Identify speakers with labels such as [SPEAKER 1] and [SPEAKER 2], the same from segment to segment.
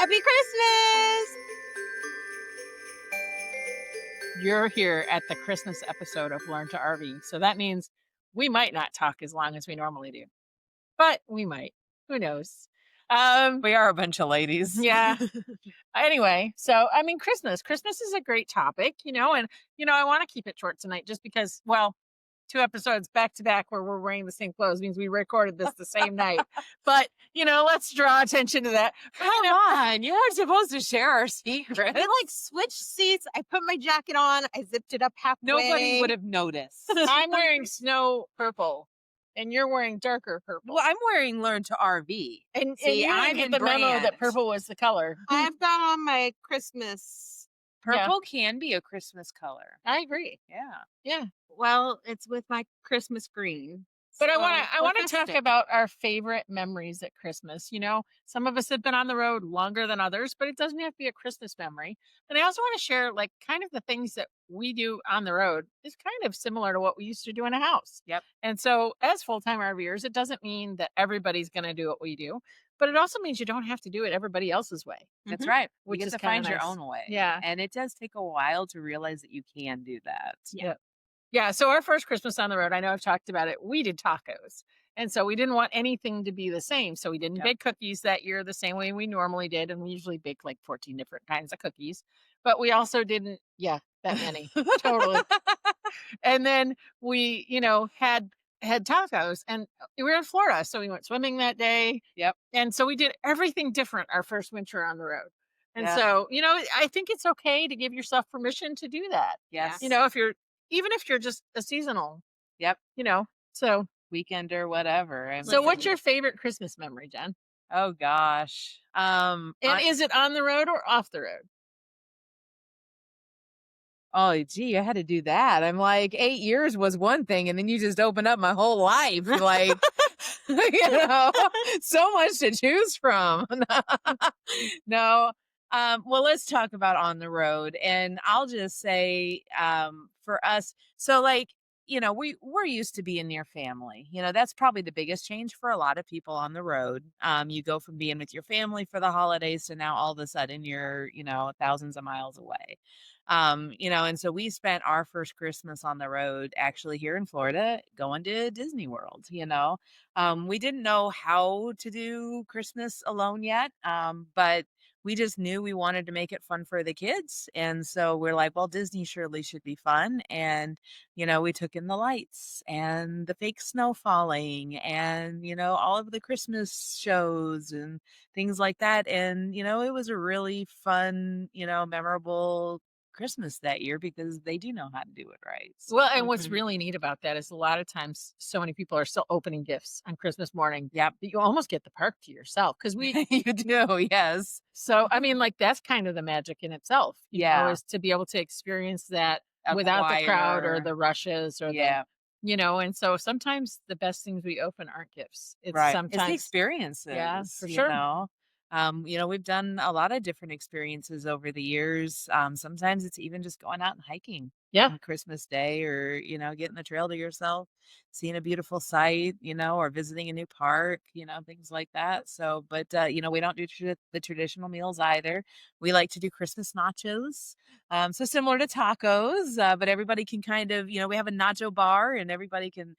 [SPEAKER 1] Happy Christmas!
[SPEAKER 2] You're here at the Christmas episode of Learn to RV. So that means we might not talk as long as we normally do, but we might. Who knows?
[SPEAKER 1] We are a bunch of ladies.
[SPEAKER 2] Yeah. Anyway, so I mean, Christmas is a great topic, and I want to keep it short tonight just because, well, 2 episodes back to back where we're wearing the same clothes means we recorded this the same night. But, let's draw attention to that.
[SPEAKER 1] Come on, you weren't supposed to share our secret.
[SPEAKER 3] We switched seats. I put my jacket on. I zipped it up halfway.
[SPEAKER 1] Nobody would have noticed.
[SPEAKER 2] I'm wearing snow purple, and you're wearing darker purple.
[SPEAKER 1] Well, I'm wearing Learn to RV.
[SPEAKER 2] And
[SPEAKER 1] See,
[SPEAKER 2] you
[SPEAKER 1] I'm
[SPEAKER 2] didn't
[SPEAKER 1] in
[SPEAKER 2] get the memo
[SPEAKER 1] brand.
[SPEAKER 2] that purple was the color.
[SPEAKER 3] I've got on my Christmas.
[SPEAKER 1] Purple can be a Christmas color.
[SPEAKER 2] I agree.
[SPEAKER 1] Yeah.
[SPEAKER 3] Well, it's with my Christmas green.
[SPEAKER 2] But
[SPEAKER 3] So
[SPEAKER 2] I
[SPEAKER 3] we're
[SPEAKER 2] want to talk
[SPEAKER 3] festive.
[SPEAKER 2] about our favorite memories at Christmas. Some of us have been on the road longer than others, but it doesn't have to be a Christmas memory. And I also want to share kind of the things that we do on the road is kind of similar to what we used to do in a house.
[SPEAKER 1] Yep.
[SPEAKER 2] And so as full-time RVers, it doesn't mean that everybody's going to do what we do, but it also means you don't have to do it everybody else's way.
[SPEAKER 1] That's right.
[SPEAKER 2] Which
[SPEAKER 1] You
[SPEAKER 2] is
[SPEAKER 1] get to
[SPEAKER 2] kinda
[SPEAKER 1] find your
[SPEAKER 2] nice.
[SPEAKER 1] own way.
[SPEAKER 2] Yeah.
[SPEAKER 1] And it does take a while to realize that you can do that.
[SPEAKER 2] Yeah. So our first Christmas on the road, I know I've talked about it. We did tacos. And so we didn't want anything to be the same. So we didn't
[SPEAKER 1] Yep.
[SPEAKER 2] bake cookies that year the same way we normally did. And we usually bake 14 different kinds of cookies. But we also didn't, that many. Totally. And then we, had tacos and we were in Florida. So we went swimming that day.
[SPEAKER 1] Yep.
[SPEAKER 2] And so we did everything different our first winter on the road. And
[SPEAKER 1] Yeah.
[SPEAKER 2] so, I think it's okay to give yourself permission to do that.
[SPEAKER 1] Yes.
[SPEAKER 2] Even if you're just a seasonal.
[SPEAKER 1] Yep.
[SPEAKER 2] So
[SPEAKER 1] Weekend or whatever. I
[SPEAKER 2] so
[SPEAKER 1] mean,
[SPEAKER 2] what's your favorite Christmas memory, Jen?
[SPEAKER 1] Oh gosh.
[SPEAKER 2] And is it on the road or off the road?
[SPEAKER 1] Oh, gee, I had to do that. I'm like, 8 years was one thing, and then you just open up my whole life. Like, so much to choose from. No. Well, let's talk about on the road. And I'll just say, for us, so we're used to being near family. That's probably the biggest change for a lot of people on the road. You go from being with your family for the holidays to now all of a sudden you're, thousands of miles away. And so we spent our first Christmas on the road actually here in Florida going to Disney World. We didn't know how to do Christmas alone yet, but we just knew we wanted to make it fun for the kids. And so we're like, well, Disney surely should be fun. And, we took in the lights and the fake snow falling and, all of the Christmas shows and things like that. And, it was a really fun, memorable Christmas that year because they do know how to do it right. So,
[SPEAKER 2] Well, and what's really neat about that is a lot of times so many people are still opening gifts on Christmas morning.
[SPEAKER 1] Yep.
[SPEAKER 2] That you almost get the park to yourself because
[SPEAKER 1] you do, yes.
[SPEAKER 2] So I mean, that's kind of the magic in itself. Is to be able to experience that without the crowd or the rushes or and so sometimes the best things we open aren't gifts. It's
[SPEAKER 1] right.
[SPEAKER 2] sometimes
[SPEAKER 1] it's the experiences.
[SPEAKER 2] Yeah, for sure.
[SPEAKER 1] We've done a lot of different experiences over the years. Sometimes it's even just going out and hiking.
[SPEAKER 2] Yeah.
[SPEAKER 1] On Christmas Day or, getting the trail to yourself, seeing a beautiful sight, or visiting a new park, things like that. So, but, we don't do the traditional meals either. We like to do Christmas nachos. So similar to tacos, but everybody can kind of, we have a nacho bar and everybody can,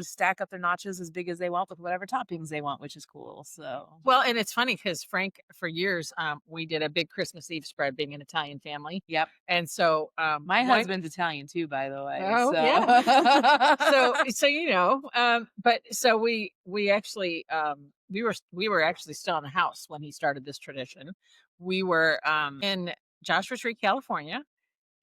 [SPEAKER 1] stack up their nachos as big as they want with whatever toppings they want, which is cool. So,
[SPEAKER 2] well, and it's funny because Frank, for years, we did a big Christmas Eve spread being an Italian family.
[SPEAKER 1] Yep.
[SPEAKER 2] And so,
[SPEAKER 1] my husband's Italian too, by the way.
[SPEAKER 2] Oh,
[SPEAKER 1] so.
[SPEAKER 2] yeah. But so we actually, we were actually still in the house when he started this tradition. We were in Joshua Tree, California,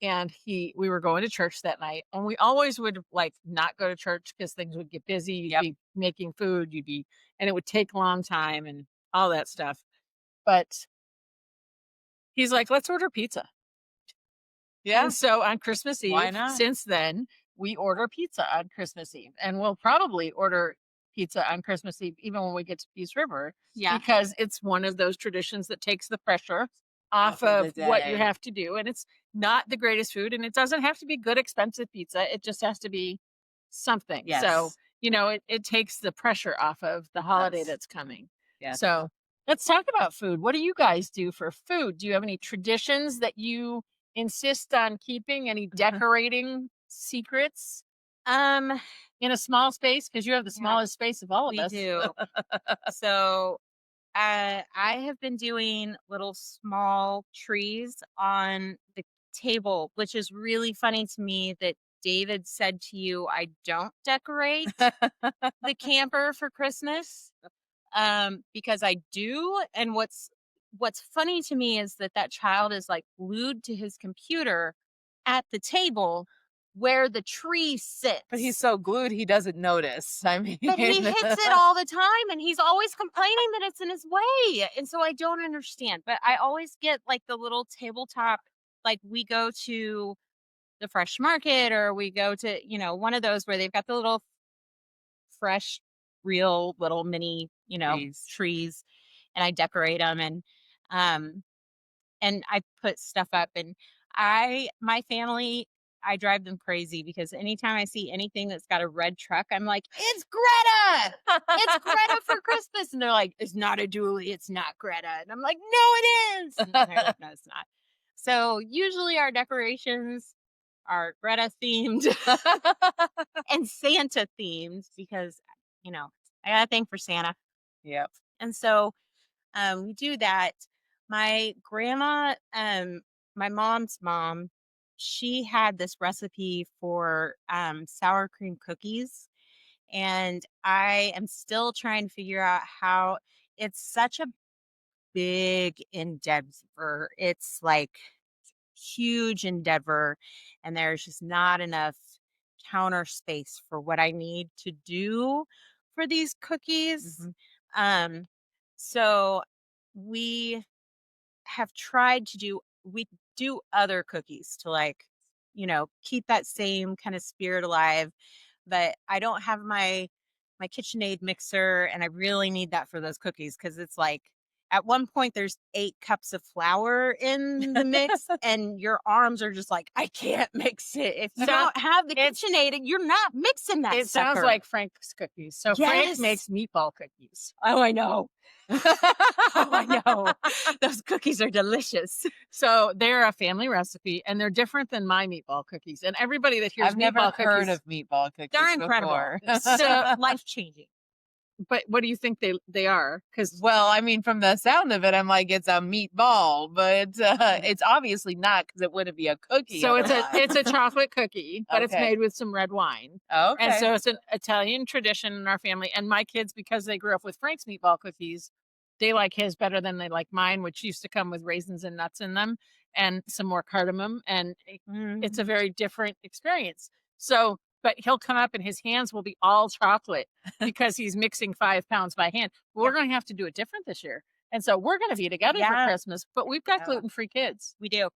[SPEAKER 2] and we were going to church that night, and we always would not go to church because things would get busy. You'd be making food, and it would take a long time and all that stuff. But he's like, let's order pizza.
[SPEAKER 1] Yeah.
[SPEAKER 2] And so on Christmas Eve,
[SPEAKER 1] Why not?
[SPEAKER 2] Since then, we order pizza on Christmas Eve. And we'll probably order pizza on Christmas Eve, even when we get to Peace River.
[SPEAKER 3] Yeah.
[SPEAKER 2] Because it's one of those traditions that takes the pressure off of what you have to do. And it's not the greatest food. And it doesn't have to be good, expensive pizza. It just has to be something.
[SPEAKER 1] Yes.
[SPEAKER 2] So, it takes the pressure off of the holiday that's coming.
[SPEAKER 1] Yes.
[SPEAKER 2] So Let's talk about food. What do you guys do for food? Do you have any traditions that you insist on keeping? Any decorating secrets
[SPEAKER 3] Um,
[SPEAKER 2] in a small space? Because you have the
[SPEAKER 3] yeah,
[SPEAKER 2] smallest space of all of
[SPEAKER 3] we
[SPEAKER 2] us.
[SPEAKER 3] do. So, I have been doing little small trees on the table, which is really funny to me that David said to you, I don't decorate the camper for Christmas. Because I do. And what's funny to me is that that child is like glued to his computer at the table where the tree
[SPEAKER 1] But he's
[SPEAKER 3] sits.
[SPEAKER 1] so glued he doesn't notice. I mean,
[SPEAKER 3] But he hits it all the time and he's always complaining that it's in his way. And so I don't understand. But I always get like the little tabletop, like we go to the fresh market or we go to, one of those where they've got the little fresh, real little mini,
[SPEAKER 1] trees.
[SPEAKER 3] trees, and I decorate them um and I put stuff up and my family, I drive them crazy because anytime I see anything that's got a red truck, I'm like, "It's Greta! It's Greta for Christmas." And they're like, "It's not a dually, it's not Greta." And I'm like, "No, it is." And they're like, "No, it's not." So usually our decorations are Greta themed and Santa themed because, you know, I got a thing for Santa.
[SPEAKER 1] Yep.
[SPEAKER 3] And so we do that. My grandma, my mom's mom, she had this recipe for sour cream cookies. And I am still trying to figure out how it's such a big endeavor. It's like huge endeavor and there's just not enough counter space for what I need to do for these cookies.
[SPEAKER 1] Mhm.
[SPEAKER 3] Um so we have tried to we do other cookies to like, keep that same kind of spirit alive, but I don't have my KitchenAid mixer and I really need that for those cookies cuz it's like at one point there's 8 cups of flour in the mix and your arms are just like I can't mix it. If you
[SPEAKER 2] So
[SPEAKER 3] don't have the
[SPEAKER 2] it's
[SPEAKER 3] KitchenAid, you're not mixing that
[SPEAKER 2] it sounds
[SPEAKER 3] sucker.
[SPEAKER 2] like Frank's cookies. So Frank
[SPEAKER 3] Yes.
[SPEAKER 2] makes meatball cookies.
[SPEAKER 3] Oh, I know. Oh, I know. Those cookies are delicious.
[SPEAKER 2] So they're a family recipe and they're different than my meatball cookies. And everybody that hears
[SPEAKER 1] I've never
[SPEAKER 2] meatball
[SPEAKER 1] heard
[SPEAKER 2] cookies,
[SPEAKER 1] of meatball cookies
[SPEAKER 3] They're incredible.
[SPEAKER 1] before.
[SPEAKER 3] So life-changing.
[SPEAKER 2] but what do you think they are? Because
[SPEAKER 1] Well, I mean, from the sound of it, I'm like, it's a meatball, but it's obviously not because it wouldn't be a cookie.
[SPEAKER 2] so
[SPEAKER 1] otherwise.
[SPEAKER 2] it's a chocolate cookie, but it's
[SPEAKER 1] Okay.
[SPEAKER 2] made with some red wine.
[SPEAKER 1] Okay.
[SPEAKER 2] And so it's an Italian tradition in our family. And my kids, because they grew up with Frank's meatball cookies, they like his better than they like mine, which used to come with raisins and nuts in them and some more cardamom. And it's a very different experience. So, but he'll come up and his hands will be all chocolate because he's mixing 5 pounds by hand. We're
[SPEAKER 3] Yep.
[SPEAKER 2] going to have to do it different this year. And so we're going to be together for
[SPEAKER 3] Yeah.
[SPEAKER 2] Christmas, but we've got
[SPEAKER 3] Yeah.
[SPEAKER 2] gluten-free kids.
[SPEAKER 3] We do.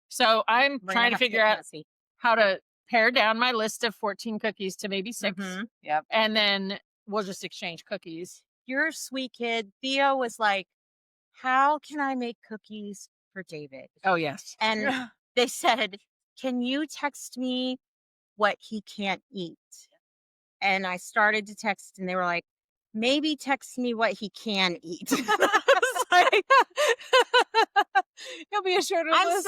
[SPEAKER 2] So I'm
[SPEAKER 3] We're
[SPEAKER 2] trying
[SPEAKER 3] gonna
[SPEAKER 2] to
[SPEAKER 3] have
[SPEAKER 2] figure
[SPEAKER 3] get
[SPEAKER 2] out
[SPEAKER 3] messy.
[SPEAKER 2] how to pare down my list of 14 cookies to maybe 6.
[SPEAKER 3] Mhm.
[SPEAKER 1] Yep.
[SPEAKER 2] And then we'll just exchange cookies.
[SPEAKER 3] You're a sweet kid. Theo was like, "How can I make cookies for David?"
[SPEAKER 2] Oh, yes.
[SPEAKER 3] And they said, "Can you text me what he can't eat?" And I started to text and they were like, "Maybe text me what he can eat." I was like,
[SPEAKER 1] You'll be a shorter
[SPEAKER 3] "I'm
[SPEAKER 1] list.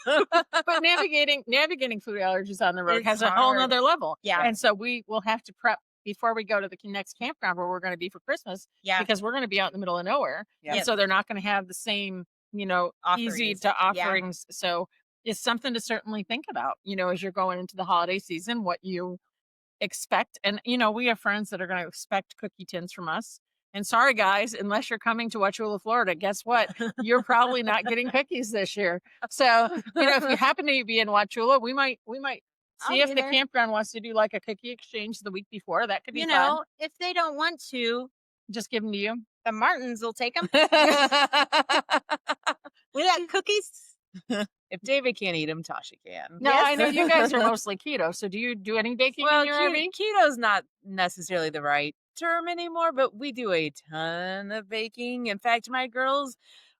[SPEAKER 3] sorry."
[SPEAKER 2] But navigating food allergies on the road
[SPEAKER 3] It's
[SPEAKER 2] has a whole
[SPEAKER 3] hard.
[SPEAKER 2] nother level.
[SPEAKER 3] Yeah.
[SPEAKER 2] And so we will have to prep before we go to the next campground where we're going to be for Christmas
[SPEAKER 3] Yeah.
[SPEAKER 2] because we're going to be out in the middle of nowhere.
[SPEAKER 1] Yep.
[SPEAKER 2] And so they're not going to have the same, easy
[SPEAKER 3] Offerings.
[SPEAKER 2] to
[SPEAKER 3] Yeah.
[SPEAKER 2] offerings. So it's something to certainly think about, as you're going into the holiday season, what you expect. And, we have friends that are going to expect cookie tins from us. And sorry, guys, unless you're coming to Wauchula, Florida, guess what? You're probably not getting cookies this year. So, if you happen to be in Wauchula, we might
[SPEAKER 3] I'll
[SPEAKER 2] see if
[SPEAKER 3] be
[SPEAKER 2] the
[SPEAKER 3] there.
[SPEAKER 2] campground wants to do like a cookie exchange the week before. That could be fun.
[SPEAKER 3] If they don't want to,
[SPEAKER 2] Just give them to you.
[SPEAKER 3] the Martins will take them. We got cookies.
[SPEAKER 1] If David can't eat them, Tasha can.
[SPEAKER 2] No,
[SPEAKER 3] Yes.
[SPEAKER 2] I know you guys are mostly keto. So do you do any baking
[SPEAKER 1] Well,
[SPEAKER 2] in your RV?
[SPEAKER 1] keto's not necessarily the right term anymore, but we do a ton of baking. In fact, my girls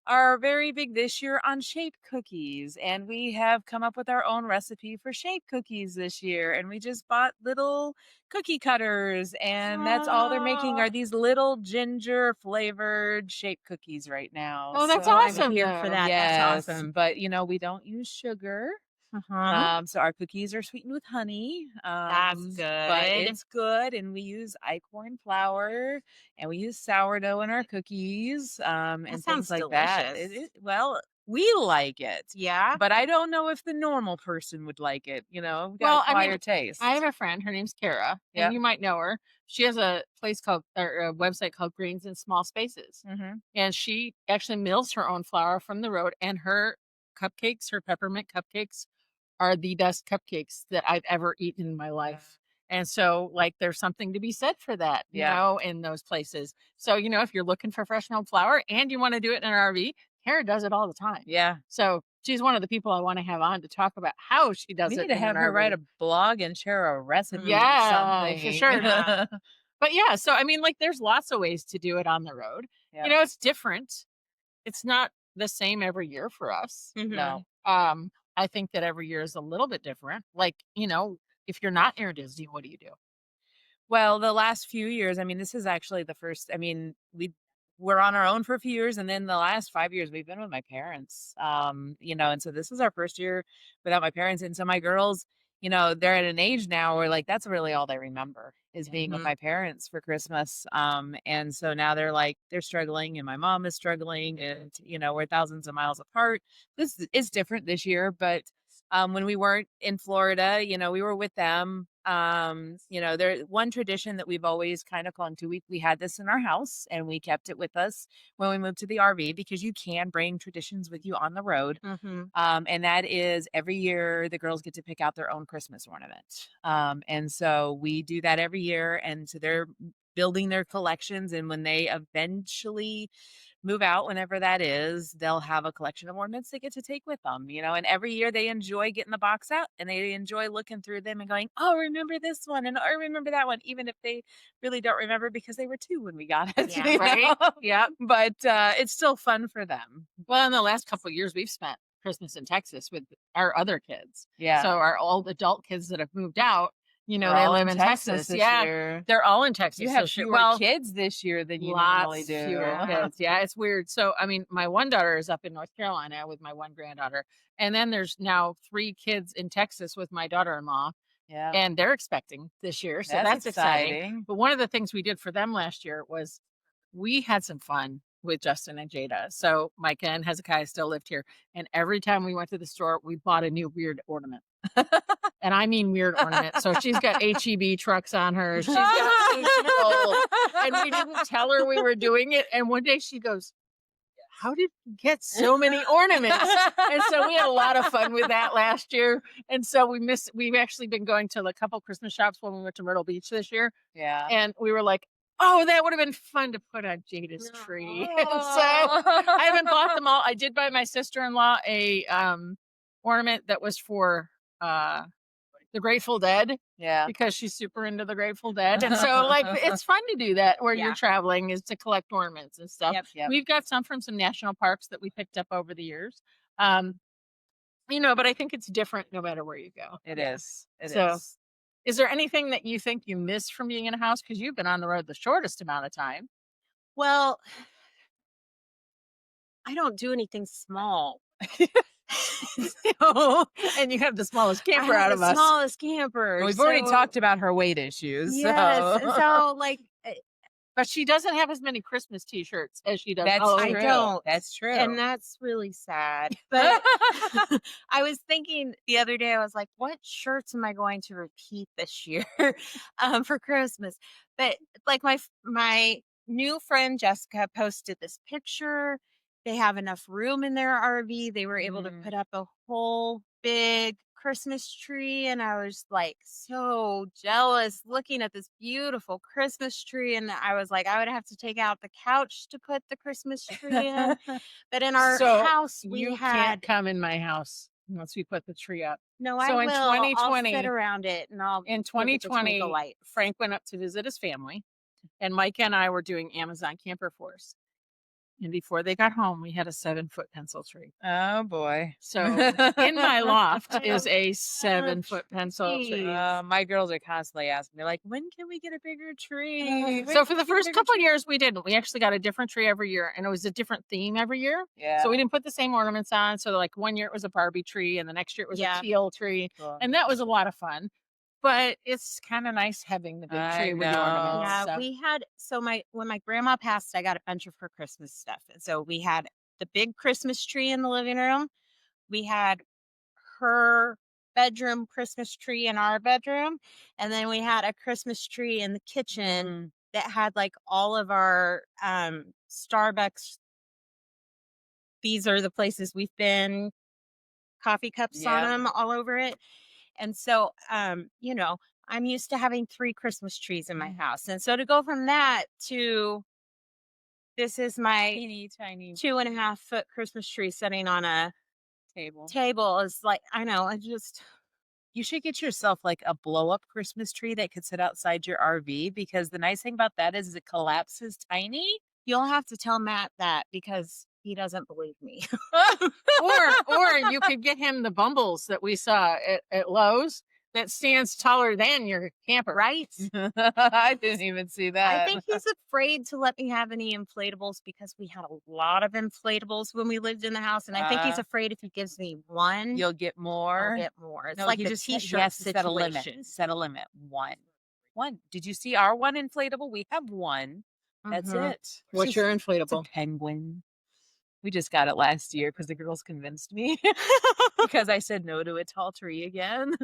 [SPEAKER 1] are very big this year on shape cookies, and we have come up with our own recipe for shape cookies this year, and we just bought little cookie cutters, and that's all they're making
[SPEAKER 3] Oh,
[SPEAKER 1] are these little ginger flavored shape cookies right now.
[SPEAKER 2] Oh, that's
[SPEAKER 3] oh, I'm
[SPEAKER 1] So,
[SPEAKER 2] awesome
[SPEAKER 3] here for
[SPEAKER 2] though.
[SPEAKER 3] that. That's
[SPEAKER 1] yes,
[SPEAKER 3] awesome.
[SPEAKER 1] but we don't use sugar.
[SPEAKER 3] Uh-huh.
[SPEAKER 1] So our cookies are sweetened with honey.
[SPEAKER 3] That's
[SPEAKER 1] But
[SPEAKER 3] good.
[SPEAKER 1] it's good, and we use corn flour, and we use sourdough in our cookies,
[SPEAKER 3] That
[SPEAKER 1] and things
[SPEAKER 3] sounds
[SPEAKER 1] like that.
[SPEAKER 3] delicious.
[SPEAKER 1] Well, we like it,
[SPEAKER 3] Yeah.
[SPEAKER 1] but I don't know if the normal person would like it. We got
[SPEAKER 2] Well, I mean,
[SPEAKER 1] acquired
[SPEAKER 2] I have
[SPEAKER 1] taste.
[SPEAKER 2] a friend, her name's Kara, and
[SPEAKER 1] Yep.
[SPEAKER 2] you might know her. She has a place called or a website called Greens in Small Spaces.
[SPEAKER 1] Hmm.
[SPEAKER 2] And she actually mills her own flour from the road, and her cupcakes, her peppermint cupcakes are the best cupcakes that I've ever eaten in my life. And so, like, there's something to be said for that,
[SPEAKER 1] Yeah.
[SPEAKER 2] in those places. So, if you're looking for fresh milk flour and you want to do it in an RV, Kara does it all the time.
[SPEAKER 1] Yeah.
[SPEAKER 2] So she's one of the people I want to have on to talk about how she
[SPEAKER 1] We
[SPEAKER 2] does
[SPEAKER 1] need
[SPEAKER 2] it
[SPEAKER 1] to
[SPEAKER 2] in an
[SPEAKER 1] have her write
[SPEAKER 2] RV.
[SPEAKER 1] a blog and share a recipe or
[SPEAKER 2] Yeah, for
[SPEAKER 1] something.
[SPEAKER 2] sure.
[SPEAKER 3] Yeah.
[SPEAKER 2] But yeah, so I mean, like, there's lots of ways to do it on the road.
[SPEAKER 1] Yeah.
[SPEAKER 2] It's different. It's not the same every year for us.
[SPEAKER 3] Mhm.
[SPEAKER 1] No.
[SPEAKER 2] I think that every year is a little bit different. Like, if you're not near Disney, what do you do?
[SPEAKER 1] Well, the last few years, this is actually the first. We're on our own for a few years, and then the last 5 years we've been with my parents. And so this is our first year without my parents. And so my girls, they're at an age now where like that's really all they remember is being with
[SPEAKER 3] Mhm.
[SPEAKER 1] my parents for Christmas. And so now they're struggling, and my mom is struggling, and we're thousands of miles apart. This is different this year, but when we weren't in Florida, we were with them. There one tradition that we've always kind of clung to. We had this in our house, and we kept it with us when we moved to the RV because you can bring traditions with you on the road.
[SPEAKER 3] Mhm.
[SPEAKER 1] And that is every year the girls get to pick out their own Christmas ornament. And so we do that every year, and so they're building their collections, and when they eventually move out, whenever that is, they'll have a collection of ornaments they get to take with them, and every year they enjoy getting the box out, and they enjoy looking through them and going, "Oh, remember this one, and I remember that one," even if they really don't remember because they were 2 when we got it,
[SPEAKER 3] Yeah.
[SPEAKER 2] Right? Yep.
[SPEAKER 1] But, it's still fun for them.
[SPEAKER 2] Well, in the last couple of years, we've spent Christmas in Texas with our other kids.
[SPEAKER 1] Yeah.
[SPEAKER 2] So our old adult kids that have moved out,
[SPEAKER 1] They're
[SPEAKER 2] they
[SPEAKER 1] all
[SPEAKER 2] live
[SPEAKER 1] in
[SPEAKER 2] in
[SPEAKER 1] Texas
[SPEAKER 2] Texas.
[SPEAKER 1] this
[SPEAKER 2] Yeah,
[SPEAKER 1] year.
[SPEAKER 2] they're all in Texas.
[SPEAKER 1] You
[SPEAKER 2] So
[SPEAKER 1] have fewer
[SPEAKER 2] well,
[SPEAKER 1] kids this year than you normally
[SPEAKER 2] lots
[SPEAKER 1] do.
[SPEAKER 2] fewer kids. Yeah, it's weird. So I mean, my one daughter is up in North Carolina with my one granddaughter, and then there's now 3 kids in Texas with my daughter-in-law,
[SPEAKER 1] Yeah,
[SPEAKER 2] and they're expecting this year. So
[SPEAKER 1] that's
[SPEAKER 2] that's exciting.
[SPEAKER 1] exciting.
[SPEAKER 2] But one of the things we did for them last year was we had some fun with Justin and Jada. So Micah and Hezekiah still lived here. And every time we went to the store, we bought a new weird ornament. And I mean weird ornament. So she's got HEB trucks on her. She's got sushi rolls. And we didn't tell her we were doing it. And one day she goes, "How did you get so many ornaments?" And so we had a lot of fun with that last year. And so we've actually been going to a couple Christmas shops when we went to Myrtle Beach this year.
[SPEAKER 1] Yeah.
[SPEAKER 2] And we were like, "Oh, that would have been fun to put on Jada's tree." And so I haven't bought them all. I did buy my sister-in-law a ornament that was for the Grateful Dead
[SPEAKER 1] Yeah.
[SPEAKER 2] because she's super into the Grateful Dead. And so like it's fun to do that where
[SPEAKER 3] Yeah.
[SPEAKER 2] you're traveling is to collect ornaments and stuff.
[SPEAKER 3] Yep.
[SPEAKER 1] Yep.
[SPEAKER 2] We've got some from some national parks that we picked up over the years. But I think it's different no matter where you go.
[SPEAKER 1] It
[SPEAKER 3] Yeah.
[SPEAKER 1] is. It
[SPEAKER 2] So
[SPEAKER 1] is.
[SPEAKER 2] is there anything that you think you miss from being in a house? Because you've been on the road the shortest amount of time.
[SPEAKER 3] Well, I don't do anything small. So,
[SPEAKER 2] And you have the smallest
[SPEAKER 3] I
[SPEAKER 2] camper
[SPEAKER 3] have
[SPEAKER 2] out
[SPEAKER 3] the
[SPEAKER 2] of us.
[SPEAKER 3] smallest camper.
[SPEAKER 1] We've already
[SPEAKER 3] so-
[SPEAKER 1] talked about her weight issues.
[SPEAKER 3] Yes. And so like
[SPEAKER 2] But she doesn't have as many Christmas t-shirts as she does.
[SPEAKER 1] That's
[SPEAKER 2] all
[SPEAKER 3] I
[SPEAKER 1] true.
[SPEAKER 2] over.
[SPEAKER 3] don't.
[SPEAKER 1] That's true.
[SPEAKER 3] And that's really sad. But I was thinking the other day, I was like, what shirts am I going to repeat this year for Christmas? But like my new friend Jessica posted this picture. They have enough room in their RV. They were able to
[SPEAKER 1] Mm.
[SPEAKER 3] put up a whole big Christmas tree. And I was like so jealous looking at this beautiful Christmas tree. And I was like, I would have to take out the couch to put the Christmas tree in. But in our
[SPEAKER 2] So
[SPEAKER 3] house, we
[SPEAKER 2] you
[SPEAKER 3] had
[SPEAKER 2] can't come in my house once we put the tree up.
[SPEAKER 3] no.
[SPEAKER 2] So
[SPEAKER 3] I
[SPEAKER 2] in
[SPEAKER 3] will. I'll
[SPEAKER 2] 2020
[SPEAKER 3] sit around it, and I'll
[SPEAKER 2] In
[SPEAKER 3] look at the twinkle
[SPEAKER 2] 2020,
[SPEAKER 3] lights.
[SPEAKER 2] Frank went up to visit his family, and Micah and I were doing Amazon Camper Force. And before they got home, we had a 7-foot pencil tree.
[SPEAKER 1] Oh boy.
[SPEAKER 2] So in my loft is a 7-foot pencil tree.
[SPEAKER 3] Jeez.
[SPEAKER 1] My girls are constantly asking me, like, when can we get a bigger tree? When
[SPEAKER 2] So for
[SPEAKER 1] can
[SPEAKER 2] the
[SPEAKER 1] we get a
[SPEAKER 2] first
[SPEAKER 1] bigger
[SPEAKER 2] couple of
[SPEAKER 1] tree?"
[SPEAKER 2] years, we didn't. We actually got a different tree every year, and it was a different theme every year.
[SPEAKER 1] Yeah.
[SPEAKER 2] So we didn't put the same ornaments on. So like one year it was a Barbie tree, and the next year it was
[SPEAKER 3] Yeah.
[SPEAKER 2] a teal tree,
[SPEAKER 1] Cool.
[SPEAKER 2] and that was a lot of fun. But it's kind of nice having the big
[SPEAKER 1] I
[SPEAKER 2] tree with the ornaments.
[SPEAKER 3] Yeah,
[SPEAKER 2] So.
[SPEAKER 3] we had when my grandma passed, I got a bunch of her Christmas stuff. And so we had the big Christmas tree in the living room. We had her bedroom Christmas tree in our bedroom, and then we had a Christmas tree in the kitchen
[SPEAKER 1] Mm,
[SPEAKER 3] that had like all of our Starbucks, these are the places we've been, coffee cups on
[SPEAKER 1] yeah.
[SPEAKER 3] them all over it. And so, I'm used to having 3 Christmas trees in my house. And so to go from that to this is my
[SPEAKER 1] Teeny tiny
[SPEAKER 3] 2.5-foot Christmas tree sitting on a
[SPEAKER 1] table.
[SPEAKER 3] table is like, I know, I just,
[SPEAKER 1] You should get yourself like a blow up Christmas tree that could sit outside your RV because the nice thing about that is it collapses tiny.
[SPEAKER 3] you'll have to tell Matt that because he doesn't believe me.
[SPEAKER 2] Or you could get him the Bumbles that we saw at Lowe's that stands taller than your camper.
[SPEAKER 3] Right?
[SPEAKER 1] I didn't even see that.
[SPEAKER 3] I think he's afraid to let me have any inflatables because we had a lot of inflatables when we lived in the house. And I think he's afraid if he gives me one,
[SPEAKER 1] You'll get more.
[SPEAKER 3] I'll get more. It's
[SPEAKER 1] No,
[SPEAKER 3] like
[SPEAKER 1] he
[SPEAKER 3] the
[SPEAKER 1] just
[SPEAKER 3] t-shirt
[SPEAKER 1] has to set a limit.
[SPEAKER 3] situation.
[SPEAKER 1] Set a limit. One. Did you see our one inflatable? We have one. That's
[SPEAKER 3] Mhm.
[SPEAKER 1] it.
[SPEAKER 2] What's your
[SPEAKER 1] It's a
[SPEAKER 2] inflatable?
[SPEAKER 1] penguin. We just got it last year because the girls convinced me because I said no to a tall tree again.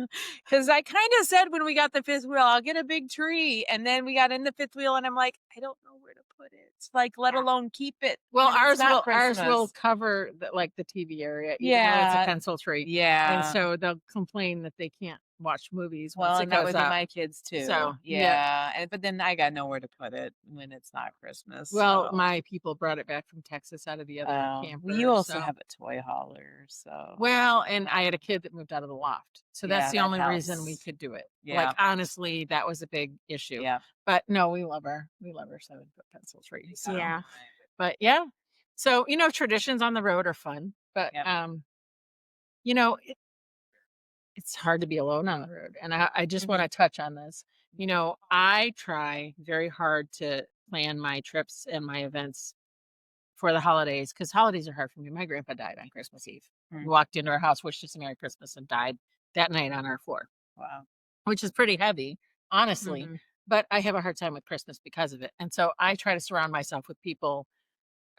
[SPEAKER 1] Because I kind of said when we got the fifth wheel, I'll get a big tree. And then we got in the fifth wheel and I'm like, I don't know where to put it. Like, let
[SPEAKER 3] Yeah.
[SPEAKER 1] alone keep it.
[SPEAKER 2] Well,
[SPEAKER 1] when it's not
[SPEAKER 2] ours will
[SPEAKER 1] Christmas.
[SPEAKER 2] cover the TV area, even though it's
[SPEAKER 1] Yeah.
[SPEAKER 2] a pencil tree.
[SPEAKER 1] Yeah.
[SPEAKER 2] And so they'll complain that they can't watch movies
[SPEAKER 1] Well,
[SPEAKER 2] once it
[SPEAKER 1] and that
[SPEAKER 2] goes
[SPEAKER 1] would be
[SPEAKER 2] up.
[SPEAKER 1] my kids too.
[SPEAKER 2] So,
[SPEAKER 1] yeah. And but then I got nowhere to put it when it's not Christmas.
[SPEAKER 2] Well,
[SPEAKER 1] so.
[SPEAKER 2] my people brought it back from Texas out of the other camper.
[SPEAKER 1] Well, you also
[SPEAKER 2] so.
[SPEAKER 1] have a toy hauler, so
[SPEAKER 2] Well, and I had a kid that moved out of the loft. So
[SPEAKER 1] Yeah,
[SPEAKER 2] that's the
[SPEAKER 1] that
[SPEAKER 2] only reason we
[SPEAKER 1] helps.
[SPEAKER 2] could do it.
[SPEAKER 1] Yeah.
[SPEAKER 2] Like honestly, that was a big issue.
[SPEAKER 1] yeah.
[SPEAKER 2] But no, we love our 7-foot pencil tree. So.
[SPEAKER 3] Yeah.
[SPEAKER 2] But yeah. So, traditions on the road are fun, but
[SPEAKER 1] Yep.
[SPEAKER 2] it's hard to be alone on the road. And I just
[SPEAKER 1] Mhm.
[SPEAKER 2] want to touch on this. I try very hard to plan my trips and my events for the holidays because holidays are hard for me. My grandpa died on Christmas Eve.
[SPEAKER 1] Mm.
[SPEAKER 2] We walked into our house, wished us a Merry Christmas, and died that night on our floor,
[SPEAKER 1] Wow.
[SPEAKER 2] which is pretty heavy, honestly.
[SPEAKER 3] Mhm.
[SPEAKER 2] But I have a hard time with Christmas because of it. And so I try to surround myself with people.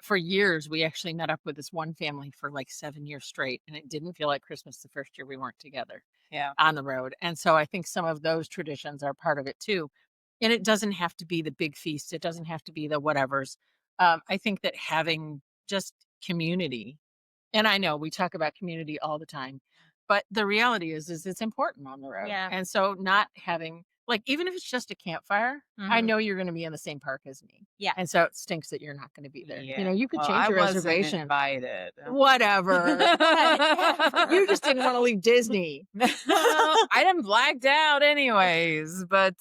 [SPEAKER 2] For years, we actually met up with this one family for like 7 years straight, and it didn't feel like Christmas the first year we weren't together
[SPEAKER 1] Yeah.
[SPEAKER 2] on the road. And so I think some of those traditions are part of it too. And it doesn't have to be the big feast, it doesn't have to be the whatevers. I think that having just community, and I know we talk about community all the time, but the reality is it's important on the road.
[SPEAKER 3] Yeah.
[SPEAKER 2] And so not having, like, even if it's just a campfire, I
[SPEAKER 3] Mhm.
[SPEAKER 2] know you're going to be in the same park as me.
[SPEAKER 3] Yeah.
[SPEAKER 2] And so it stinks that you're not going to be there.
[SPEAKER 1] Yeah.
[SPEAKER 2] You could
[SPEAKER 1] Well,
[SPEAKER 2] change
[SPEAKER 1] I
[SPEAKER 2] your
[SPEAKER 1] wasn't
[SPEAKER 2] reservation.
[SPEAKER 1] invited.
[SPEAKER 2] Whatever. You just didn't want to leave Disney.
[SPEAKER 1] I done blacked out anyways, but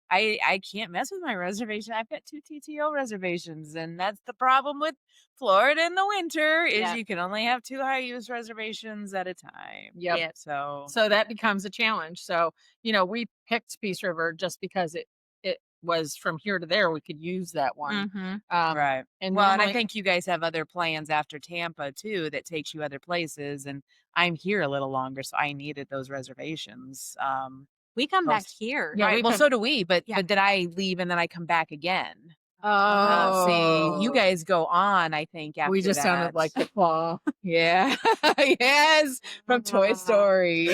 [SPEAKER 1] I can't mess with my reservation. I've got 2 TTO reservations, and that's the problem with Florida in the winter is
[SPEAKER 3] Yeah.
[SPEAKER 1] you can only have 2 high use reservations at a time.
[SPEAKER 2] Yep.
[SPEAKER 3] Yeah.
[SPEAKER 1] So
[SPEAKER 2] So that becomes a challenge. So, we picked Peace River just because it was from here to there. We could use that one.
[SPEAKER 3] Mhm.
[SPEAKER 1] right.
[SPEAKER 2] And
[SPEAKER 1] Well, and I
[SPEAKER 2] normally-
[SPEAKER 1] think you guys have other plans after Tampa too that takes you other places, and I'm here a little longer, so I needed those reservations.
[SPEAKER 3] We come back
[SPEAKER 1] Post-
[SPEAKER 3] here.
[SPEAKER 2] Yeah,
[SPEAKER 1] right.
[SPEAKER 2] we
[SPEAKER 1] Well,
[SPEAKER 2] come-
[SPEAKER 1] so do we, but
[SPEAKER 3] Yeah.
[SPEAKER 1] but then I leave and then I come back again.
[SPEAKER 2] Oh,
[SPEAKER 1] See, you guys go on, I think, after
[SPEAKER 2] we just sounded
[SPEAKER 1] that.
[SPEAKER 2] like the claw.
[SPEAKER 1] Yeah. yes. From Toy Story.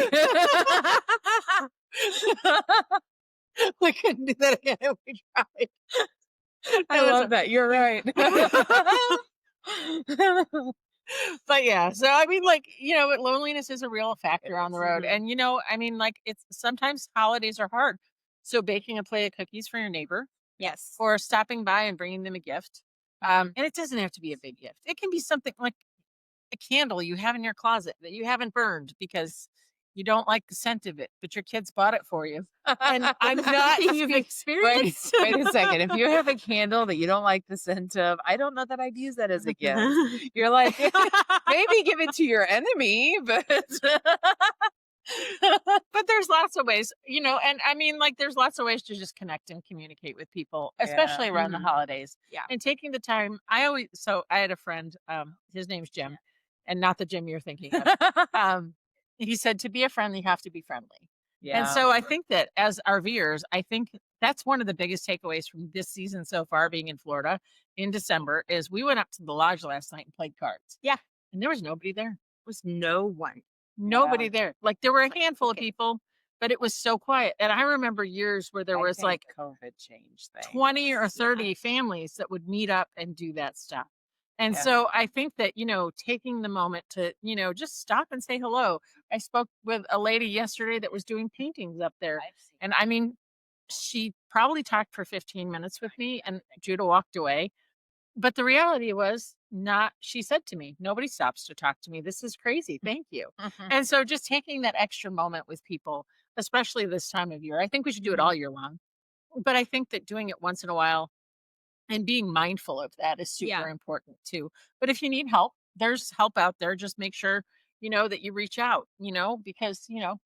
[SPEAKER 2] We couldn't do that again if we tried.
[SPEAKER 1] I love that. You're right.
[SPEAKER 2] But yeah, so I mean, like, but loneliness is a real factor on the road.
[SPEAKER 1] Mhm.
[SPEAKER 2] And I mean, like, it's sometimes holidays are hard. So baking a plate of cookies for your neighbor
[SPEAKER 3] Yes.
[SPEAKER 2] or stopping by and bringing them a gift. And it doesn't have to be a big gift. It can be something like a candle you have in your closet that you haven't burned because You don't like the scent of it, but your kids bought it for you. And I'm not
[SPEAKER 1] You've
[SPEAKER 2] wait,
[SPEAKER 1] experienced. Wait a second. If you have a candle that you don't like the scent of, I don't know that I'd use that as a gift. You're like, maybe give it to your enemy, but
[SPEAKER 2] but there's lots of ways, and I mean, like, there's lots of ways to just connect and communicate with people, especially
[SPEAKER 1] yeah.
[SPEAKER 2] around the
[SPEAKER 3] Mhm.
[SPEAKER 2] holidays.
[SPEAKER 3] Yeah.
[SPEAKER 2] And taking the time, I had a friend, his name's Jim, and not the Jim you're thinking of. He said, to be a friend, you have to be friendly. And
[SPEAKER 1] Yeah.
[SPEAKER 2] so I think that as RVers, I think that's one of the biggest takeaways from this season so far, being in Florida in December, is we went up to the lodge last night and played cards.
[SPEAKER 3] Yeah.
[SPEAKER 2] And there was nobody there.
[SPEAKER 3] Was no one.
[SPEAKER 2] Nobody there. Like, there were a
[SPEAKER 3] Like,
[SPEAKER 2] handful of
[SPEAKER 3] okay.
[SPEAKER 2] people, but it was so quiet. And I remember years where there
[SPEAKER 1] I
[SPEAKER 2] was
[SPEAKER 1] think
[SPEAKER 2] like
[SPEAKER 1] COVID changed things.
[SPEAKER 2] 20 or 30 families that would meet up and do that stuff. And
[SPEAKER 1] Yeah.
[SPEAKER 2] so I think that, taking the moment to, just stop and say hello. I spoke with a lady yesterday that was doing paintings up there. And I mean, she probably talked for 15 minutes with me, and Judah walked away. But the reality was, not, she said to me, nobody stops to talk to me. This is crazy. Thank you.
[SPEAKER 1] Mhm.
[SPEAKER 2] And so just taking that extra moment with people, especially this time of year, I think we should do it all year long. But I think that doing it once in a while and being mindful of that is super
[SPEAKER 3] Yeah.
[SPEAKER 2] important too. But if you need help, there's help out there. Just make sure, that you reach out, because,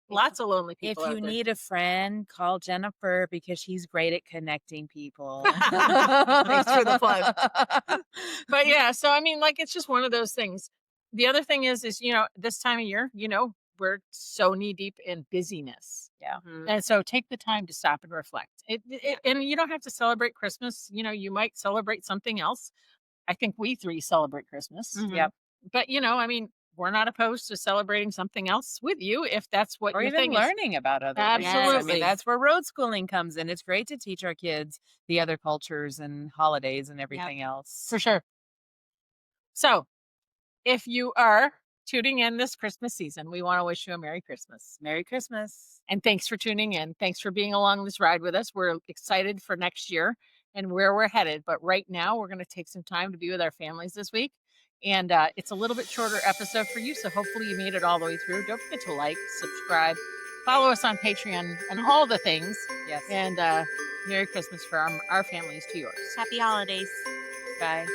[SPEAKER 2] lots of lonely
[SPEAKER 1] If
[SPEAKER 2] people out
[SPEAKER 1] you
[SPEAKER 2] there.
[SPEAKER 1] need a friend, call Jennifer because she's great at connecting people.
[SPEAKER 2] Thanks for the plug. But yeah, so I mean, like, it's just one of those things. The other thing is, this time of year, we're so knee deep in busyness.
[SPEAKER 1] Yeah.
[SPEAKER 3] Mhm.
[SPEAKER 2] And so take the time to stop and reflect. And you don't have to celebrate Christmas. You might celebrate something else. I think we three celebrate Christmas.
[SPEAKER 3] Mhm.
[SPEAKER 1] Yep.
[SPEAKER 2] But, I mean, we're not opposed to celebrating something else with you if that's what
[SPEAKER 1] Or
[SPEAKER 2] your
[SPEAKER 1] even
[SPEAKER 2] thing is.
[SPEAKER 1] learning about other things. I
[SPEAKER 2] Absolutely.
[SPEAKER 1] mean, that's where road schooling comes in. It's great to teach our kids the other cultures and holidays and everything else.
[SPEAKER 2] For sure. So if you are tuning in this Christmas season, we want to wish you a Merry Christmas.
[SPEAKER 1] Merry Christmas.
[SPEAKER 2] And thanks for tuning in. Thanks for being along this ride with us. We're excited for next year and where we're headed. But right now, we're going to take some time to be with our families this week. And it's a little bit shorter episode for you. So hopefully you made it all the way through. Don't forget to like, subscribe, follow us on Patreon and all the things.
[SPEAKER 1] Yes.
[SPEAKER 2] And Merry Christmas from our families to yours.
[SPEAKER 3] Happy holidays.
[SPEAKER 1] Bye.